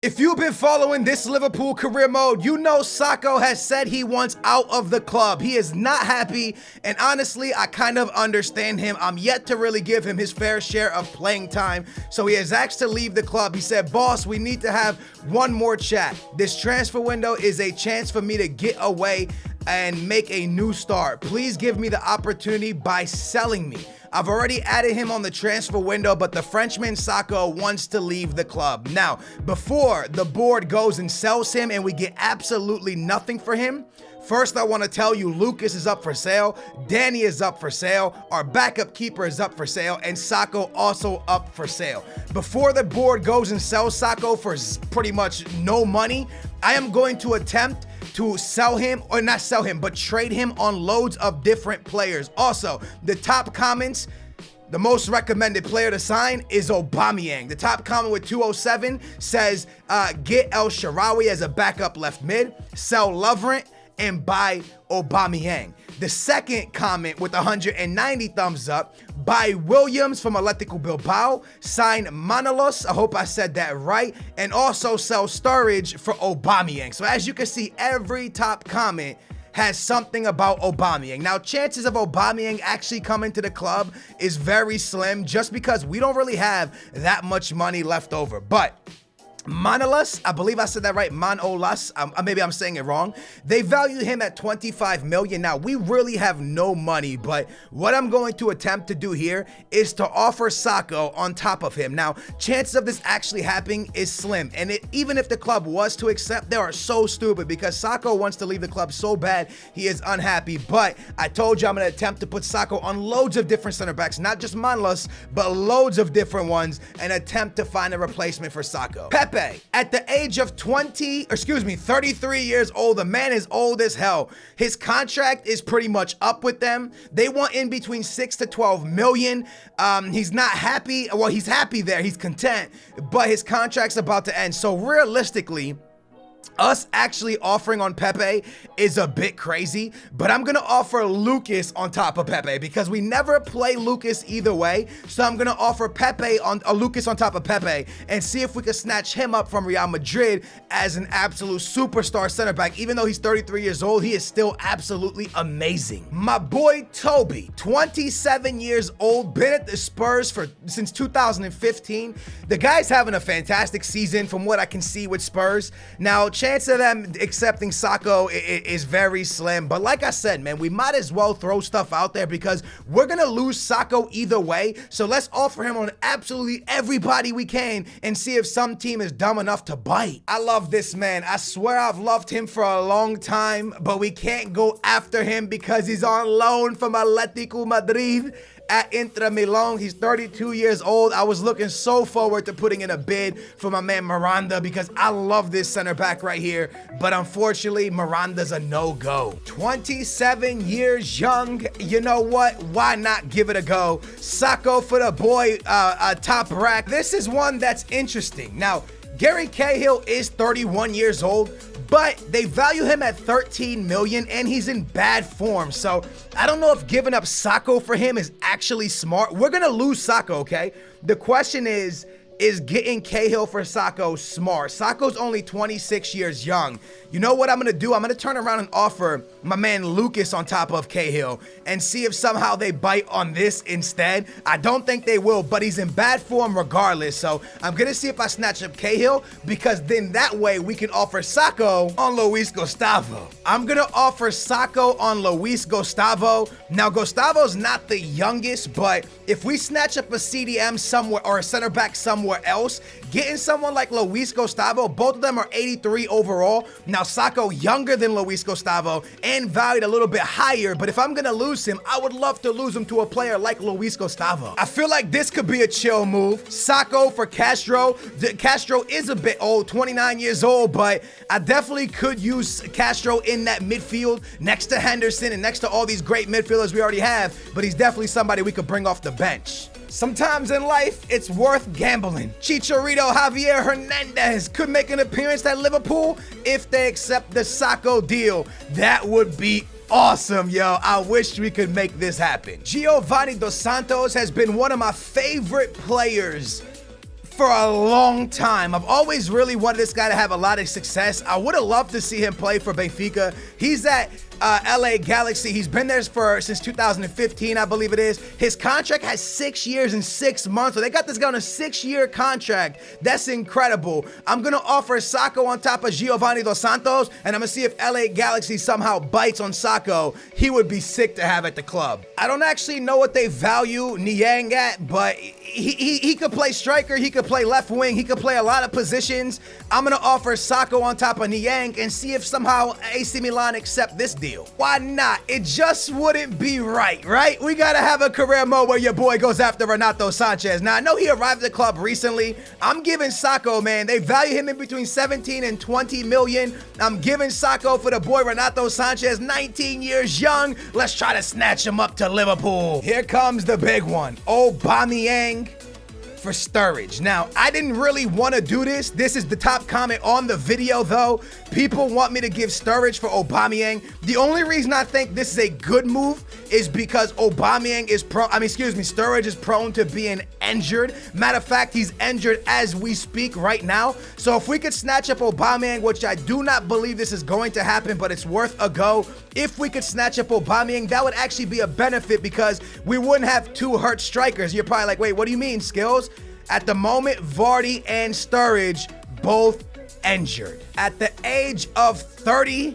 If you've been following this Liverpool career mode, you know Sakho has said he wants out of the club. He is not happy, and honestly, I kind of understand him. I'm yet to really give him his fair share of playing time, so he has asked to leave the club. He said, "Boss, we need to have one more chat. This transfer window is a chance for me to get away and make a new start. Please give me the opportunity by selling me. I've already added him on the transfer window, but the Frenchman Sakho wants to leave the club." Now, before the board goes and sells him and we get absolutely nothing for him, first I want to tell you Lucas is up for sale, Danny is up for sale, our backup keeper is up for sale, and Sakho also up for sale. Before the board goes and sells Sakho for pretty much no money, I am going to attempt to sell him, or not sell him, but trade him on loads of different players. Also, the top comments, the most recommended player to sign is Aubameyang. The top comment with 207 says, get El Shaarawy as a backup left mid, sell Lovren, and buy Aubameyang. The second comment with 190 thumbs up, buy Williams from Atletico Bilbao, sign Manolos, I hope I said that right, and also sell Sturridge for Aubameyang. So as you can see, every top comment has something about Aubameyang. Now, chances of Aubameyang actually coming to the club is very slim, just because we don't really have that much money left over. But Manolas, I believe I said that right, Manolas, maybe I'm saying it wrong. They value him at 25 million. Now, we really have no money, but what I'm going to attempt to do here is to offer Sakho on top of him. Now, chances of this actually happening is slim, and even if the club was to accept, they are so stupid because Sakho wants to leave the club so bad, he is unhappy. But I told you I'm going to attempt to put Sakho on loads of different center backs, not just Manolas, but loads of different ones, and attempt to find a replacement for Sakho. Pepe, at the age of 33 years old, the man is old as hell. His contract is pretty much up with them. They want in between 6 to 12 million. He's not happy. Well, he's happy there. He's content, but his contract's about to end. So realistically, us actually offering on Pepe is a bit crazy, but I'm gonna offer Lucas on top of Pepe because we never play Lucas either way. So I'm gonna offer Lucas on top of Pepe and see if we can snatch him up from Real Madrid as an absolute superstar center back. Even though he's 33 years old, he is still absolutely amazing. My boy Toby, 27 years old, been at the Spurs since 2015. The guy's having a fantastic season from what I can see with Spurs. Now, chance of them accepting Sakho is very slim, but like I said, man, we might as well throw stuff out there because we're gonna lose Sakho either way. So let's offer him on absolutely everybody we can and see if some team is dumb enough to bite. I love this man. I swear I've loved him for a long time, but we can't go after him because he's on loan from Atletico Madrid at Inter Milan. He's 32 years old. I was looking so forward to putting in a bid for my man Miranda because I love this center back right here, but unfortunately Miranda's a no-go. 27 years young, you know what, why not give it a go? Sakho for the boy, top rack. This is one that's interesting. Now, Gary Cahill is 31 years old, but they value him at 13 million and he's in bad form. So I don't know if giving up Sakho for him is actually smart. We're gonna lose Sakho, okay? The question is getting Cahill for Sakho smart? Sakho's only 26 years young. You know what I'm gonna do? I'm gonna turn around and offer my man Lucas on top of Cahill and see if somehow they bite on this instead. I don't think they will, but he's in bad form regardless. So I'm gonna see if I snatch up Cahill because then that way we can offer Sakho on Luis Gustavo. I'm gonna offer Sakho on Luis Gustavo. Now Gustavo's not the youngest, but if we snatch up a CDM somewhere or a center back somewhere else, getting someone like Luis Gustavo, both of them are 83 overall. Now Sakho younger than Luis Gustavo and valued a little bit higher, but if I'm gonna lose him, I would love to lose him to a player like Luis Gustavo. I feel like this could be a chill move. Sakho for Castro. Castro is a bit old, 29 years old, but I definitely could use Castro in that midfield next to Henderson and next to all these great midfielders we already have, but he's definitely somebody we could bring off the bench. Sometimes in life, it's worth gambling. Chicharito Javier Hernandez could make an appearance at Liverpool if they accept the Sakho deal. That would be awesome, yo. I wish we could make this happen. Giovanni Dos Santos has been one of my favorite players for a long time. I've always really wanted this guy to have a lot of success. I would have loved to see him play for Benfica. He's at LA Galaxy. He's been there since 2015, I believe it is. His contract has 6 years and 6 months. So they got this guy on a 6-year contract. That's incredible. I'm going to offer Sacco on top of Giovanni Dos Santos, and I'm going to see if LA Galaxy somehow bites on Sacco. He would be sick to have at the club. I don't actually know what they value Niang at, but he could play striker, he could play left wing, he could play a lot of positions. I'm going to offer Sacco on top of Niang and see if somehow AC Milan accept this deal. Why not? It just wouldn't be right? We gotta have a career mode where your boy goes after Renato Sanches. Now, I know he arrived at the club recently. I'm giving Sacco, man, they value him in between 17 and 20 million. I'm giving Sacco for the boy Renato Sanches, 19 years young. Let's try to snatch him up to Liverpool. Here comes the big one. Aubameyang for Sturridge. Now, I didn't really want to do this. This is the top comment on the video, though. People want me to give Sturridge for Aubameyang. The only reason I think this is a good move is because Sturridge is prone to being injured. Matter of fact, he's injured as we speak right now. So if we could snatch up Aubameyang, which I do not believe this is going to happen, but it's worth a go. If we could snatch up Aubameyang, that would actually be a benefit because we wouldn't have two hurt strikers. You're probably like, wait, what do you mean, Skills? At the moment, Vardy and Sturridge both injured. At the age of 30,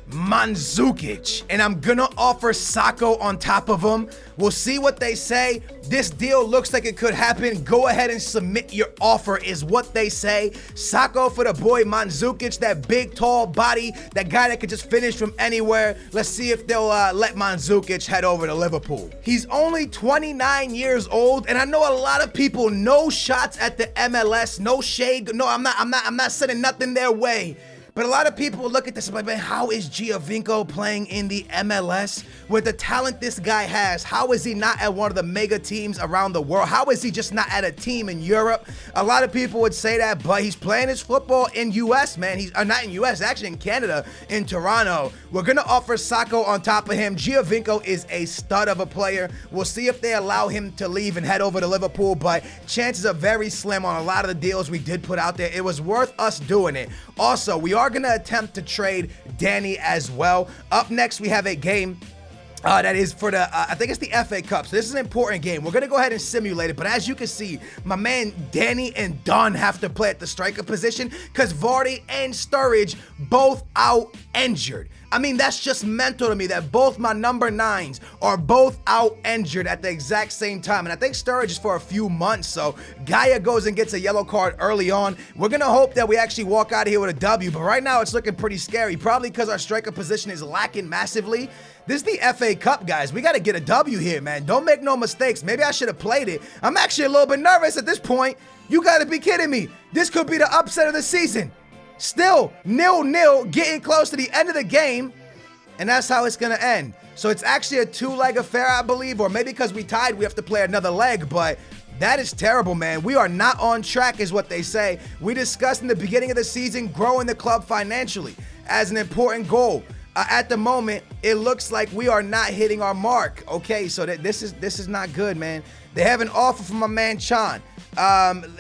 Mandzukic, and I'm gonna offer Sacco on top of him. We'll see what they say. This deal looks like it could happen. Go ahead and submit your offer is what they say. Sacco for the boy Mandzukic, that big, tall body, that guy that could just finish from anywhere. Let's see if they'll let Mandzukic head over to Liverpool. He's only 29 years old, and I know a lot of people, no shots at the MLS, no shade. No, I'm not sending nothing their way. But a lot of people look at this and like, man, how is Giovinco playing in the MLS with the talent this guy has? How is he not at one of the mega teams around the world? How is he just not at a team in Europe? A lot of people would say that, but he's playing his football in US, man. He's not in US, actually in Canada, in Toronto. We're gonna offer Sacco on top of him. Giovinco is a stud of a player. We'll see if they allow him to leave and head over to Liverpool, but chances are very slim on a lot of the deals we did put out there. It was worth us doing it. Also, we are going to attempt to trade Danny as well. Up next, we have a game that is for the, I think it's the FA Cup. So this is an important game. We're going to go ahead and simulate it. But as you can see, my man Danny and Dunn have to play at the striker position because Vardy and Sturridge both out injured. I mean, that's just mental to me that both my number 9s are both out injured at the exact same time. And I think Sturridge is for a few months. So Gaia goes and gets a yellow card early on. We're going to hope that we actually walk out of here with a W. But right now it's looking pretty scary, probably because our striker position is lacking massively. This is the FA Cup, guys. We got to get a W here, man. Don't make no mistakes. Maybe I should have played it. I'm actually a little bit nervous at this point. You got to be kidding me. This could be the upset of the season. Still 0-0, getting close to the end of the game, and that's how it's going to end. So it's actually a 2-leg affair, I believe, or maybe because we tied, we have to play another leg, but that is terrible, man. We are not on track is what they say. We discussed in the beginning of the season growing the club financially as an important goal. At the moment, it looks like we are not hitting our mark. Okay, so this is not good, man. They have an offer from my man Chan.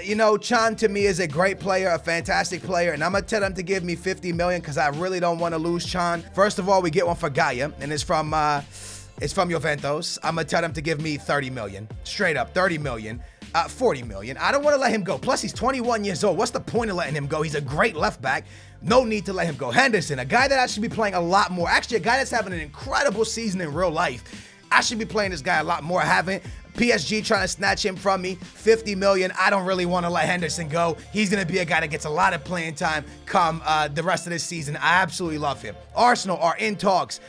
You know, Chan to me is a great player, a fantastic player, and I'm gonna tell them to give me 50 million because I really don't want to lose Chan. First of all, we get one for Gaia, and it's from Juventus. I'm gonna tell them to give me 30 million, straight up 30 million. 40 million. I don't want to let him go. Plus, he's 21 years old. What's the point of letting him go? He's a great left back. No need to let him go. Henderson, a guy that I should be playing a lot more. Actually, a guy that's having an incredible season in real life. I should be playing this guy a lot more. I haven't. PSG trying to snatch him from me. 50 million. I don't really want to let Henderson go. He's going to be a guy that gets a lot of playing time come the rest of this season. I absolutely love him. Arsenal are in talks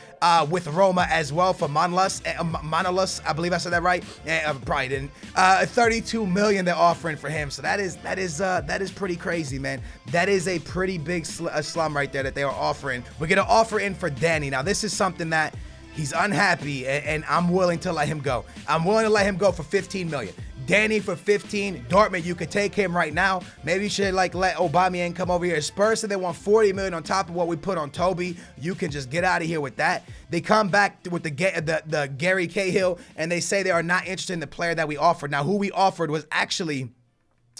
with Roma as well for Manolas, I believe I said that right. I probably didn't. 32 million they're offering for him. So that is pretty crazy, man. That is a pretty big slum right there that they are offering. We're gonna offer in for Danny. Now this is something that he's unhappy, and I'm willing to let him go. I'm willing to let him go for 15 million. Danny for 15. Dortmund, you could take him right now. Maybe you should let Aubameyang come over here. Spurs said they want 40 million on top of what we put on Toby. You can just get out of here with that. They come back with the Gary Cahill, and they say they are not interested in the player that we offered. Now, who we offered was actually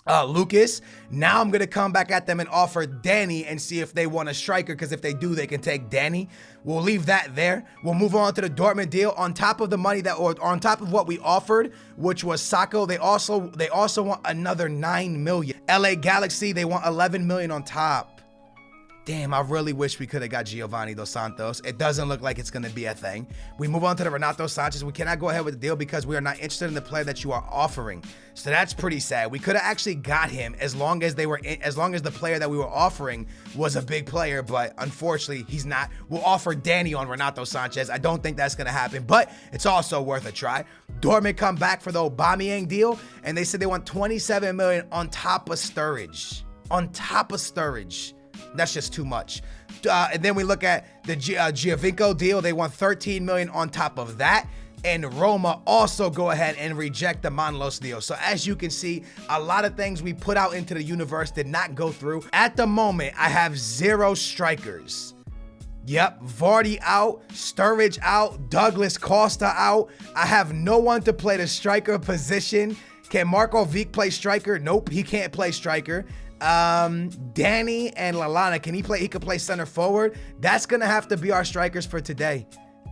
Lucas. Now I'm gonna come back at them and offer Danny and see if they want a striker, because if they do, they can take Danny. We'll leave that there. We'll move on to the Dortmund deal. On top of the money that, or on top of what we offered, which was Sacco, they also want another 9 million. LA Galaxy, they want 11 million on top. Damn, I really wish we could have got Giovanni Dos Santos. It doesn't look like it's going to be a thing. We move on to the Renato Sanches. We cannot go ahead with the deal because we are not interested in the player that you are offering. So that's pretty sad. We could have actually got him as long as the player that we were offering was a big player, but unfortunately he's not. We'll offer Danny on Renato Sanches. I don't think that's going to happen, but it's also worth a try. Dortmund come back for the Aubameyang deal, and they said they want 27 million on top of Sturridge. On top of Sturridge. That's just too much. And then we look at the Giovinco deal. They want 13 million on top of that. And Roma also go ahead and reject the Manlos deal. So as you can see, a lot of things we put out into the universe did not go through. At the moment, I have 0 strikers. Yep, Vardy out, Sturridge out, Douglas Costa out. I have no one to play the striker position. Can Marco Vic play striker? Nope, he can't play striker. Danny and Lallana, can he play? He could play center forward. That's gonna have to be our strikers for today.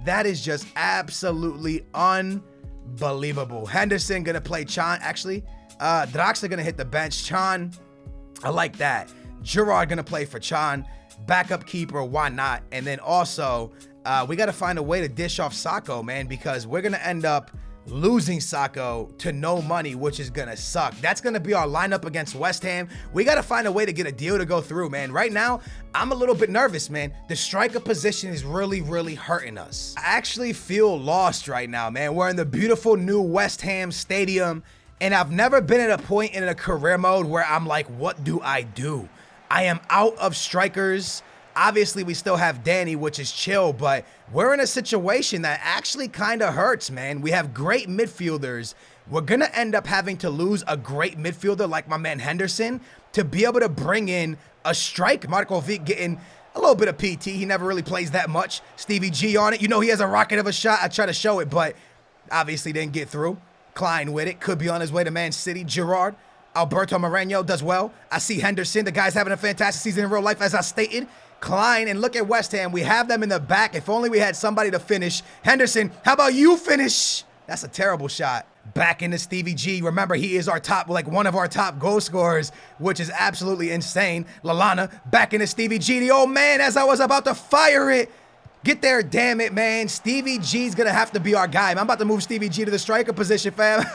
That is just absolutely unbelievable. Henderson gonna play Chan. Actually, Draxler gonna hit the bench. Chan, I like that. Gerrard gonna play for Chan. Backup keeper, why not? And then also, we gotta find a way to dish off Sacco, man, because we're gonna end up losing Sacco to no money, which is gonna suck. That's gonna be our lineup against West Ham. We gotta find a way to get a deal to go through, man. Right now, I'm a little bit nervous, man. The striker position is really, really hurting us. I actually feel lost right now, man. We're in the beautiful new West Ham stadium, and I've never been at a point in a career mode where I'm like, what do I do? I am out of strikers. Obviously, we still have Danny, which is chill, but we're in a situation that actually kind of hurts, man. We have great midfielders. We're going to end up having to lose a great midfielder like my man Henderson to be able to bring in a strike. Marco Vic getting a little bit of PT. He never really plays that much. Stevie G on it. You know he has a rocket of a shot. I try to show it, but obviously didn't get through. Klein with it. Could be on his way to Man City. Gerrard. Alberto Moreno does well. I see Henderson. The guy's having a fantastic season in real life, as I stated. Klein, and look at West Ham. We have them in the back. If only we had somebody to finish. Henderson, how about you finish? That's a terrible shot. Back into Stevie G. Remember, he is our top, like one of our top goal scorers, which is absolutely insane. Lallana, back into Stevie G. The old man, as I was about to fire it. Get there, damn it, man. Stevie G's gonna have to be our guy. I'm about to move Stevie G to the striker position, fam.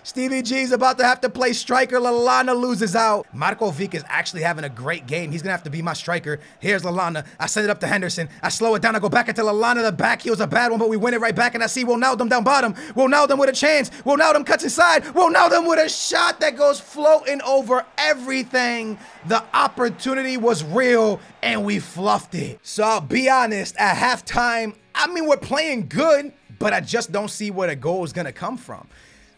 Stevie G's about to have to play striker. Lallana loses out. Marco Vic is actually having a great game. He's gonna have to be my striker. Here's Lallana. I send it up to Henderson. I slow it down. I go back into Lallana. The back heel's a bad one, but we win it right back. And I see Wijnaldum down bottom. Wijnaldum with a chance. Wijnaldum cuts inside. Wijnaldum with a shot that goes floating over everything. The opportunity was real, and we fluffed it. So I'll be honest, at halftime, I mean, we're playing good, but I just don't see where the goal is going to come from.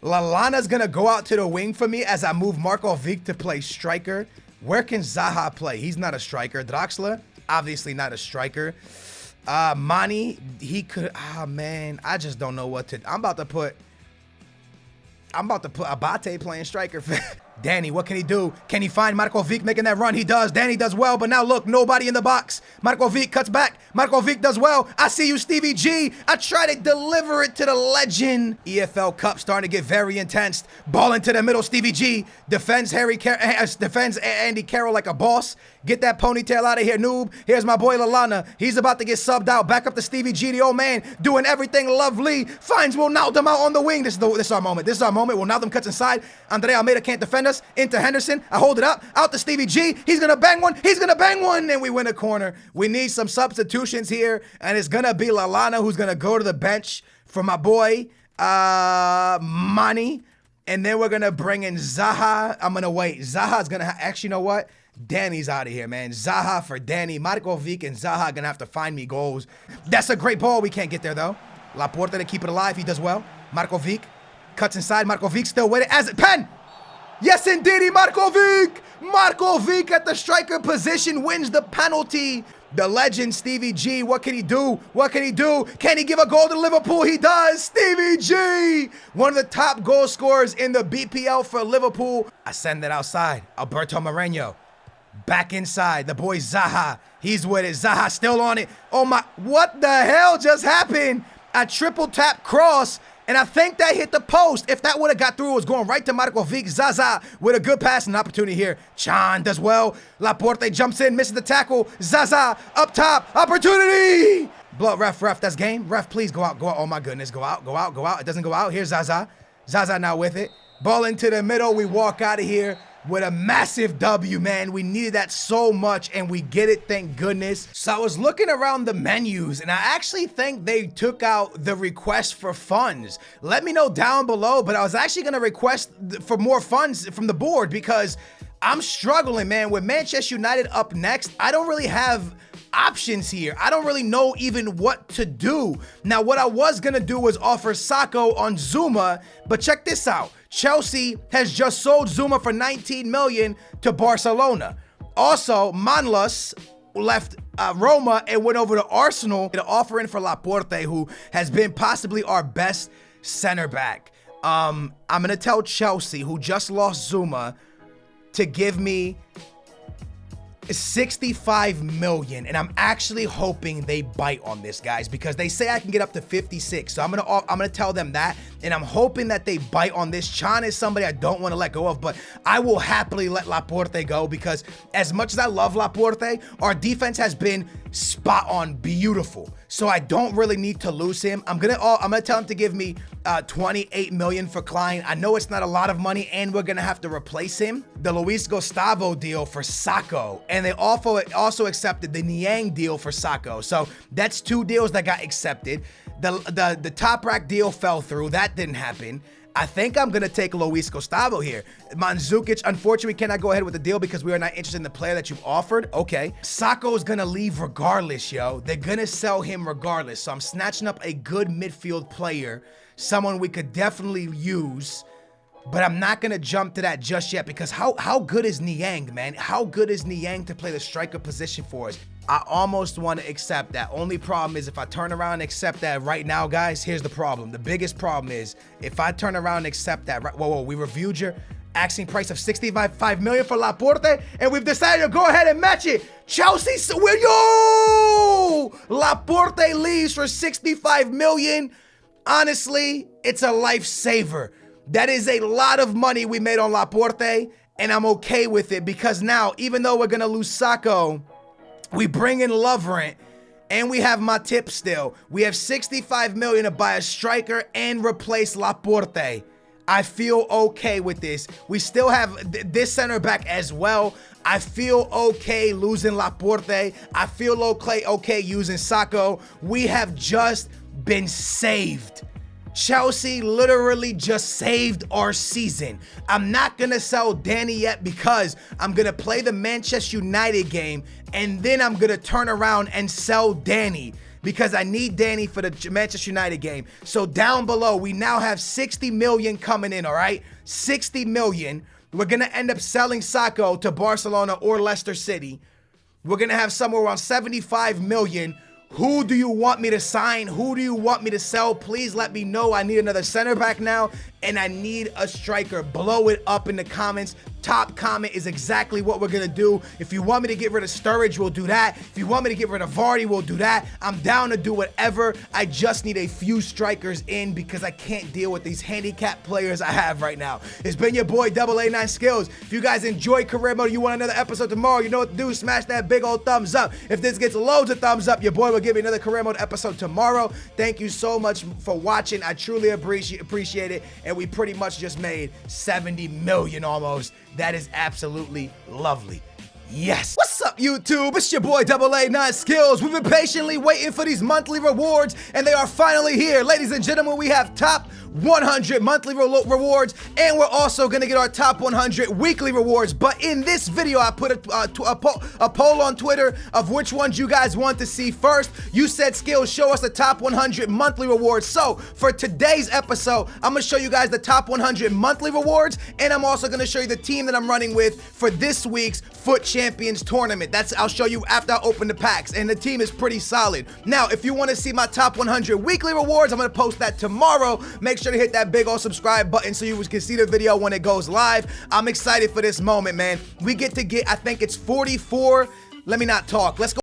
Lallana's going to go out to the wing for me as I move Marco Vic to play striker. Where can Zaha play? He's not a striker. Draxler, obviously not a striker. Mani, he could, man, I just don't know what to, I'm about to put Abate playing striker. Danny, what can he do? Can he find Marco Vic making that run? He does. Danny does well, but now look, nobody in the box. Marco Vic cuts back. Marco Vic does well. I see you, Stevie G. I try to deliver it to the legend. EFL Cup starting to get very intense. Ball into the middle, Stevie G. Defends Andy Carroll like a boss. Get that ponytail out of here, noob. Here's my boy Lallana. He's about to get subbed out. Back up to Stevie G, the old man, doing everything lovely. Finds Wijnaldum out on the wing. This is our moment. This is our moment. Wijnaldum cuts inside. Andre Almeida can't defend us. Into Henderson. I hold it up. Out to Stevie G. He's going to bang one. He's going to bang one. And we win a corner. We need some substitutions here. And it's going to be Lallana who's going to go to the bench for my boy, Mani. And then we're going to bring in Zaha. I'm going to wait. Zaha's going to actually, you know what? Danny's out of here, man. Zaha for Danny. Marco Vic and Zaha going to have to find me goals. That's a great ball. We can't get there, though. Laporta to keep it alive. He does well. Marco Vic cuts inside. Marco Vic still with it. As it, pen! Yes, indeedy, Markovic! Markovic at the striker position wins the penalty. The legend, Stevie G, what can he do? What can he do? Can he give a goal to Liverpool? He does! Stevie G! One of the top goal scorers in the BPL for Liverpool. I send it outside. Alberto Moreno. Back inside. The boy Zaha. He's with it. Zaha still on it. Oh my, what the hell just happened? A triple tap cross. And I think that hit the post. If that would have got through, it was going right to Markovic. Zaza with a good pass and opportunity here. Chan does well. Laporte jumps in, misses the tackle. Zaza up top. Opportunity. Blood, ref, that's game. Ref, please go out, go out. Oh my goodness, go out, go out, go out. It doesn't go out. Here's Zaza. Zaza now with it. Ball into the middle. We walk out of here with a massive W, man. We needed that so much, and we get it, thank goodness. So I was looking around the menus, and I actually think they took out the request for funds. Let me know down below, but I was actually gonna request for more funds from the board because I'm struggling, man. With Manchester United up next, I don't really have options here. I don't really know even what to do. Now, what I was gonna do was offer Sacco on Zuma, but check this out. Chelsea has just sold Zuma for 19 million to Barcelona. Also, Manlas left Roma and went over to Arsenal to offer in for Laporte, who has been possibly our best center back. I'm gonna tell Chelsea, who just lost Zuma, to give me 65 million, and I'm actually hoping they bite on this, guys, because they say I can get up to 56. So I'm gonna tell them that, and I'm hoping that they bite on this. Chan is somebody I don't want to let go of, but I will happily let Laporte go because as much as I love Laporte, our defense has been spot on beautiful. So I don't really need to lose him. I'm gonna tell him to give me 28 million for Klein. I know it's not a lot of money, and we're gonna have to replace him. The Luis Gustavo deal for Sacco, and they also accepted the Niang deal for Sacco. So that's two deals that got accepted. The top rack deal fell through. That didn't happen. I think I'm gonna take Luis Gustavo here. Mandzukic, unfortunately, cannot go ahead with the deal because we are not interested in the player that you've offered. Okay. Sacco is gonna leave regardless, yo. They're gonna sell him regardless. So I'm snatching up a good midfield player, someone we could definitely use, but I'm not gonna jump to that just yet because how good is Niang, man? How good is Niang to play the striker position for us? I almost want to accept that. Only problem is if I turn around and accept that right now, guys, here's the problem. The biggest problem is if I turn around and accept that, right, whoa, we reviewed your asking price of 65 million for Laporte, and we've decided to go ahead and match it. Chelsea, Laporte leaves for 65 million. Honestly, it's a lifesaver. That is a lot of money we made on Laporte, and I'm okay with it because now, even though we're gonna lose Sacco, we bring in Lovren, and we have Matip still. We have 65 million to buy a striker and replace Laporte. I feel okay with this. We still have this center back as well. I feel okay losing Laporte. I feel okay using Sacco. We have just been saved. Chelsea literally just saved our season. I'm not gonna sell Danny yet because I'm gonna play the Manchester United game and then I'm gonna turn around and sell Danny because I need Danny for the Manchester United game. So down below, we now have 60 million coming in, all right? 60 million. We're gonna end up selling Sacco to Barcelona or Leicester City. We're gonna have somewhere around 75 million. Who do you want me to sign? Who do you want me to sell? Please let me know. I need another center back now, and I need a striker. Blow it up in the comments. Top comment is exactly what we're gonna do. If you want me to get rid of Sturridge, we'll do that. If you want me to get rid of Vardy, we'll do that. I'm down to do whatever. I just need a few strikers in because I can't deal with these handicapped players I have right now. It's been your boy, AA9 Skills. If you guys enjoyed Career Mode, you want another episode tomorrow, you know what to do. Smash that big old thumbs up. If this gets loads of thumbs up, your boy will give you another Career Mode episode tomorrow. Thank you so much for watching. I truly appreciate it. And we pretty much just made 70 million almost. That is absolutely lovely. Yes. What's up, YouTube? It's your boy AA9 Skills. We've been patiently waiting for these monthly rewards, and they are finally here. Ladies and gentlemen, we have top 100 monthly rewards, and we're also gonna get our top 100 weekly rewards. But in this video, I put a poll on Twitter of which ones you guys want to see first. You said, Skills, show us the top 100 monthly rewards. So for today's episode, I'm gonna show you guys the top 100 monthly rewards, and I'm also gonna show you the team that I'm running with for this week's Foot Champions tournament. I'll show you after I open the packs, and the team is pretty solid. Now, if you want to see my top 100 weekly rewards, I'm gonna post that tomorrow. Make sure to hit that big old subscribe button so you can see the video when it goes live. I'm excited for this moment, man. We get, I think it's 44. Let me not talk. Let's go.